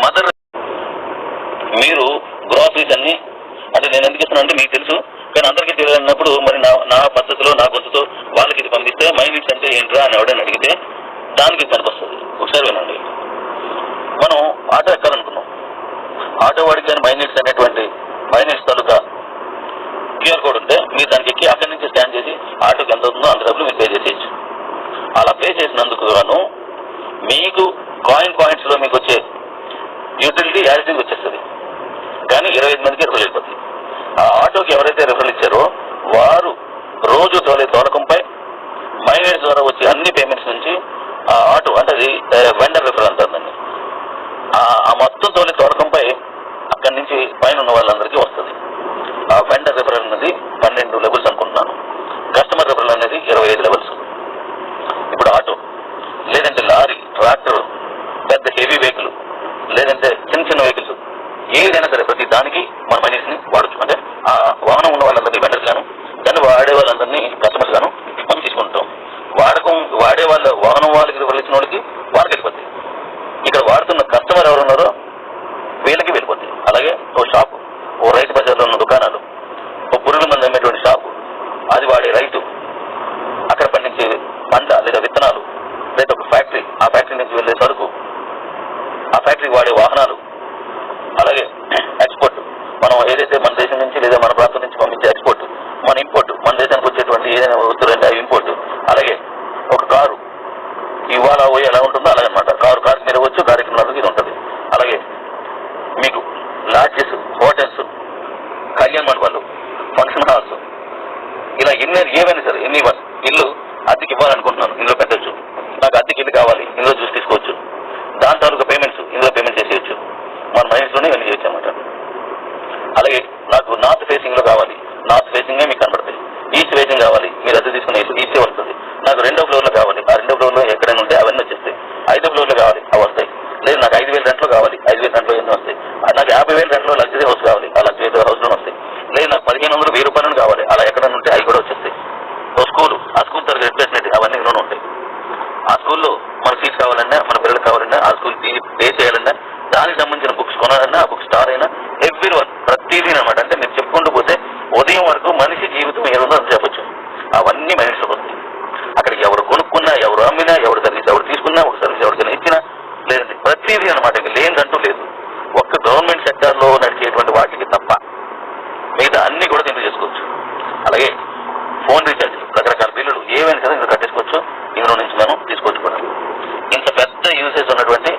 Mother మీరు groceries అన్ని అంటే నేను ఎందుకు ఇస్తున్నా అంటే మీకు తెలుసు, కానీ అందరికీ తెలియనప్పుడు మరి నా పద్ధతిలో నా గొంతుతో వాళ్ళకి ఇది పంపిస్తే మై నీడ్స్ అంటే ఏంట్రా అని ఎవడని అడిగితే దానికి పనికొస్తుంది. ఒకసారి వినండి. మనం ఆటో ఎక్కాలనుకున్నాం, ఆటో వాడికి కానీ మై నీడ్స్ అనేటువంటి my needs taluka QR code ఉంటే మీరు దానికి ఎక్కి అక్కడి నుంచి స్కాన్ చేసి ఆటోకి ఎంత అవుతుందో అంత డబ్బులు మీరు పే చేసేయచ్చు. అలా పే చేసినందుకు గాను మీకు కాయిన్స్ లో మీకు వచ్చే యూటిలిటీ యాజిటీకి వచ్చేస్తుంది, కానీ 25 మందికి రిఫరల్ అయిపోతుంది. ఆ ఆటోకి ఎవరైతే రిఫరల్ ఇచ్చారో వారు రోజు తోలే తోలకంపై మైనేజ్ ద్వారా వచ్చే అన్ని పేమెంట్స్ నుంచి ఆ ఆటో అంటే అది వెండర్ రిఫరల్ అంటుందండి. ఆ మొత్తం తోలే తోలకంపై అక్కడి నుంచి పైన ఉన్న వాళ్ళందరికీ వస్తుంది. ఆ వెండర్ రిఫరల్ అనేది 12 లెవెల్స్ అనుకుంటున్నాను, కస్టమర్ రిఫరల్ అనేది 25 లెవెల్స్. ఇప్పుడు ఆటో లేదంటే లారీ, ట్రాక్టర్, పెద్ద హెవీ వెహికల్ లేదంటే చిన్న వెహికల్స్ ఏదైనా సరే ప్రతి దానికి మన మనీస్ని వాడచ్చు. అంటే ఆ వాహనం ఉన్న వాళ్ళందరినీ వెండర్స్ గాను, దాన్ని వాడే వాళ్ళందరినీ కస్టమర్స్ గాను మనం తీసుకుంటాం. వాడే వాళ్ళ వాహనం వాళ్ళకి ఇచ్చిన వాళ్ళకి వెళ్ళిపోద్ది. ఇక్కడ వాడుతున్న కస్టమర్ ఎవరు ఉన్నారో వీళ్ళకి వెళ్ళిపోద్ది. అలాగే ఓ షాపు, ఓ రైతు బజార్లో ఉన్న దుకాణాలు, ఓ పురుగుల మంది అమ్మేటువంటి షాపు, అది వాడే రైతు, అక్కడ పండించే పంట లేదా విత్తనాలు, లేదా ఒక ఫ్యాక్టరీ, ఆ ఫ్యాక్టరీ నుంచి వెళ్ళే సరుకు, ఆ ఫ్యాక్టరీ వాడే వాహనాలు, అలాగే ఎక్స్పోర్ట్ మనం ఏదైతే మన దేశం నుంచి లేదా మన ప్రాంతం నుంచి పంపించే ఎక్స్పోర్ట్, మన ఇంపోర్ట్ మన దేశానికి వచ్చేటువంటి ఏదైనా వస్తువులంటే అవి ఇంపోర్ట్. అలాగే ఒక కారు ఇవాళ పోయి ఎలా ఉంటుందో అలాగనమాట. కారు మీద వచ్చు, కార్యక్రమాలకు ఇది ఉంటుంది. అలాగే మీకు లాడ్జెస్, హోటల్స్, కళ్యాణ మండపాలు, ఫంక్షన్ హాల్స్, ఇలా ఏవైనా సరే ఇల్లు అద్దెకి ఇవ్వాలనుకుంటున్నాను, ఇందులో పెట్టచ్చు. నాకు అద్దెకి ఇల్లు కావాలి, ఇందులో చూసి తీసుకోవచ్చు. దాని తాలూకా పేమెంట్స్ ఇందులో పేమెంట్ చేసేయచ్చు. మన మైండ్స్లోనే ఇవన్నీ చేయొచ్చు అనమాట. అలాగే నాకు నార్త్ ఫేసింగ్ లో కావాలి, నార్త్ ఫేసింగే మీకు కనబడతాయి. ఈస్ట్ ఫేసింగ్ కావాలి, మీరు అద్దె తీసుకునే ఈస్టే వస్తుంది. నాకు 2వ ఫ్లోర్ లో కావాలి, ఆ 2వ ఫ్లోర్ లో ఎక్కడైనా ఉంటే అవన్నీ వచ్చేస్తాయి. 5వ ఫ్లోర్ లో కావాలి, అవి వస్తాయి. లేదు నాకు 5,000 రెంట్లో కావాలి, 5,000 రెంట్లో ఎన్ని వస్తాయి. నాకు 50,000 రెంట్లో లగ్జరీ హౌస్ కావాలి, ఆ లగ్జరీ హౌస్ లో వస్తాయి. లేదు నాకు 1,500 1000 రూపాయలు కావాలి, అలా ఎక్కడైనా ఉంటే అవి కూడా వచ్చేస్తాయి. ఓ స్కూల్, ఆ స్కూల్ తరగతి రిప్లేస్మెంట్ అవన్నీ ఇందులోనే ఉంటాయి. ఆ స్కూల్లో మన సీట్ కావాలన్నా, మన పిల్లలకు కావాలన్నా, ఆ స్కూల్ పే చేయాలన్నా, దానికి సంబంధించిన బుక్స్ కొనాలన్నా, ఆ బుక్ స్టార్ అయినా ఎవ్రీవన్ ప్రతిదీ అనమాట. అంటే మీరు చెప్పుకుంటూ పోతే ఉదయం వరకు మనిషి జీవితం ఏముందో అని చెప్పచ్చు. అవన్నీ మనిషికి వస్తాయి. అక్కడ ఎవరు కొనుక్కున్నా, ఎవరు అమ్మినా, ఎవరు సర్వీస్ ఎవరు తీసుకున్నా, ఒక సర్వీస్ ఎవరికైనా ఇచ్చినా, లేదంటే ప్రతిదీ అనమాట. ఇక లేదంటూ లేదు. ఒక్క గవర్నమెంట్ సెక్టార్ లో నడిచేటువంటి వాటికి తప్ప మిగతా అన్ని కూడా దీంట్లో చేసుకోవచ్చు. అలాగే ఫోన్ రీఛార్జ్, రకరకాల బిల్లులు ఏవైనా సరే ఇందులో కట్టేసుకోవచ్చు. ఇందులో నుంచి మనం తీసుకోవచ్చు కూడా. ఇంత పెద్ద యూసేజ్ ఉన్నటువంటి